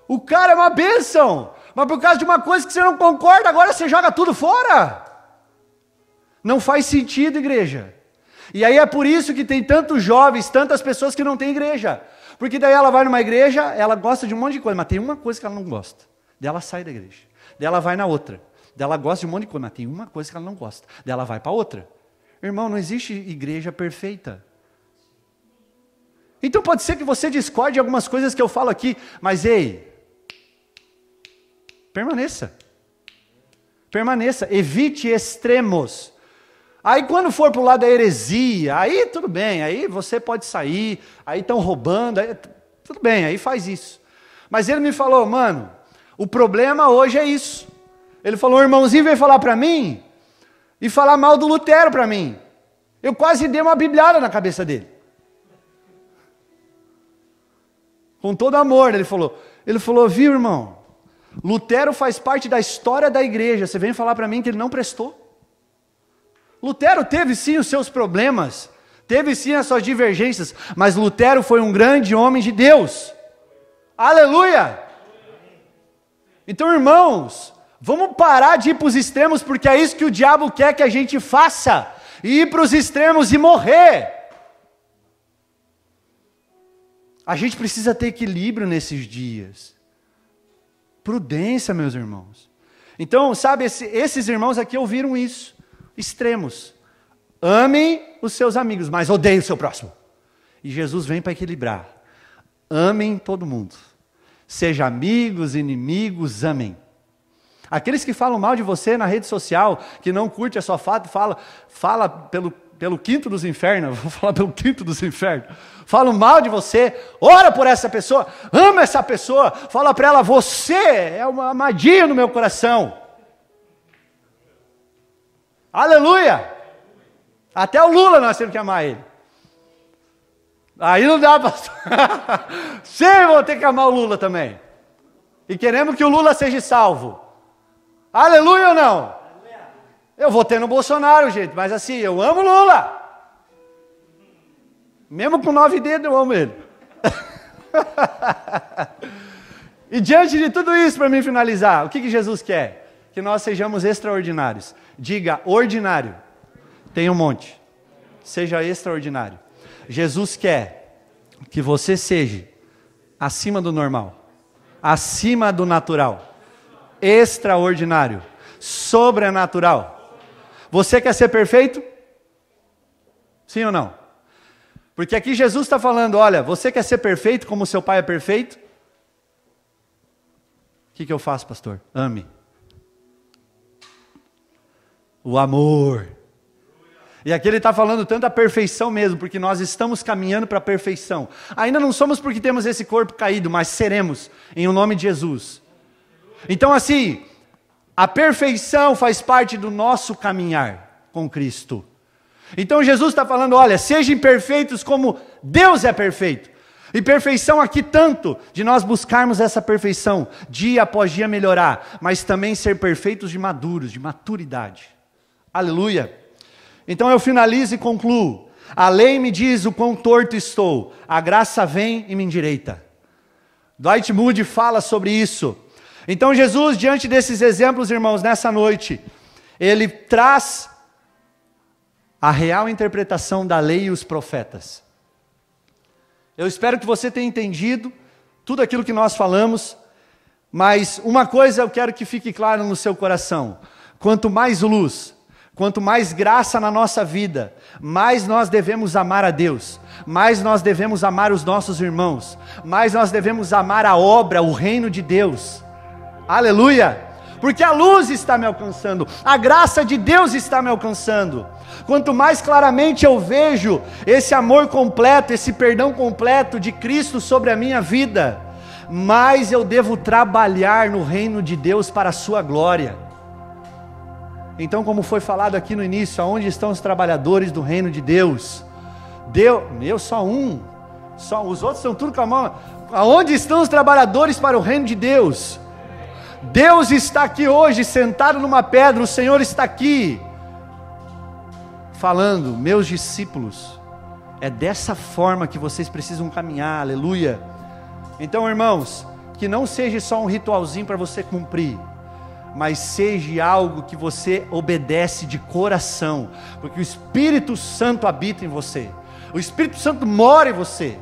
O cara é uma bênção. Mas por causa de uma coisa que você não concorda, agora você joga tudo fora. Não faz sentido, igreja. E aí é por isso que tem tantos jovens, tantas pessoas que não têm igreja. Porque daí ela vai numa igreja, ela gosta de um monte de coisa, mas tem uma coisa que ela não gosta. Daí ela sai da igreja. Daí ela vai na outra. Daí ela gosta de um monte de coisa, mas tem uma coisa que ela não gosta. Daí ela vai para outra. Irmão, não existe igreja perfeita. Então pode ser que você discorde de algumas coisas que eu falo aqui, mas ei, permaneça. Permaneça, evite extremos. Aí quando for para o lado da heresia, aí tudo bem, aí você pode sair, aí estão roubando, aí, tudo bem, aí faz isso. Mas ele me falou, mano, o problema hoje é isso. Ele falou, o irmãozinho veio falar para mim e falar mal do Lutero para mim. Eu quase dei uma bibliada na cabeça dele. Com todo amor, ele falou, viu, irmão, Lutero faz parte da história da igreja, você vem falar para mim que ele não prestou? Lutero teve sim os seus problemas, teve sim as suas divergências, mas Lutero foi um grande homem de Deus. Aleluia! Então, irmãos, vamos parar de ir para os extremos, porque é isso que o diabo quer que a gente faça, e ir para os extremos e morrer. A gente precisa ter equilíbrio nesses dias. Prudência, meus irmãos. Então, sabe, esses irmãos aqui ouviram isso. Extremos. Amem os seus amigos, mas odeiem o seu próximo. E Jesus vem para equilibrar. Amem todo mundo. Seja amigos, inimigos, amem. Aqueles que falam mal de você na rede social, que não curte a sua foto, fala pelo quinto dos infernos, vou falar pelo quinto dos infernos, falam mal de você, ora por essa pessoa, ama essa pessoa, fala para ela, você é uma amadinha no meu coração. Aleluia! Até o Lula nós temos que amar ele. Aí não dá, pastor. Sempre vou ter que amar o Lula também. E queremos que o Lula seja salvo. Aleluia ou não? Eu votei no Bolsonaro, gente, mas assim, eu amo o Lula. Mesmo com 9 dedos, eu amo ele. E diante de tudo isso, para mim finalizar, o que Jesus quer? Que nós sejamos extraordinários. Diga, ordinário. Tem um monte. Seja extraordinário. Jesus quer que você seja acima do normal, acima do natural, extraordinário, sobrenatural. Você quer ser perfeito? Sim ou não? Porque aqui Jesus está falando, olha, você quer ser perfeito como seu pai é perfeito? O que eu faço, pastor? Ame. O amor. E aqui ele está falando tanto da perfeição mesmo, porque nós estamos caminhando para a perfeição. Ainda não somos porque temos esse corpo caído, mas seremos, em o nome de Jesus. Então assim, a perfeição faz parte do nosso caminhar com Cristo. Então Jesus está falando, olha, sejam perfeitos como Deus é perfeito. E perfeição aqui tanto, de nós buscarmos essa perfeição, dia após dia melhorar, mas também ser perfeitos de maduros, de maturidade. Aleluia. Então eu finalizo e concluo. A lei me diz o quão torto estou, a graça vem e me endireita. Dwight Moody fala sobre isso. Então Jesus, diante desses exemplos, irmãos, nessa noite, ele traz a real interpretação da lei e os profetas. Eu espero que você tenha entendido tudo aquilo que nós falamos, mas uma coisa eu quero que fique claro no seu coração: quanto mais luz, quanto mais graça na nossa vida, mais nós devemos amar a Deus, mais nós devemos amar os nossos irmãos, mais nós devemos amar a obra, o reino de Deus. Aleluia! Porque a luz está me alcançando, a graça de Deus está me alcançando. Quanto mais claramente eu vejo esse amor completo, esse perdão completo de Cristo sobre a minha vida, mais eu devo trabalhar no reino de Deus para a sua glória. Então, como foi falado aqui no início, aonde estão os trabalhadores do reino de Deus? Só um, os outros estão tudo com a mão. Aonde estão os trabalhadores para o reino de Deus? Deus está aqui hoje, sentado numa pedra, o Senhor está aqui, falando: meus discípulos, é dessa forma que vocês precisam caminhar, aleluia. Então, irmãos, que não seja só um ritualzinho para você cumprir, mas seja algo que você obedece de coração, porque o Espírito Santo habita em você, o Espírito Santo mora em você,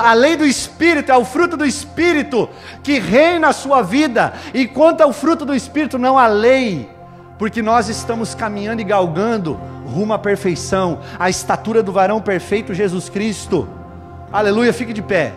a lei do Espírito, é o fruto do Espírito que reina a sua vida, e quanto ao fruto do Espírito, não a lei, porque nós estamos caminhando e galgando rumo à perfeição, à estatura do varão perfeito Jesus Cristo. Aleluia, fique de pé.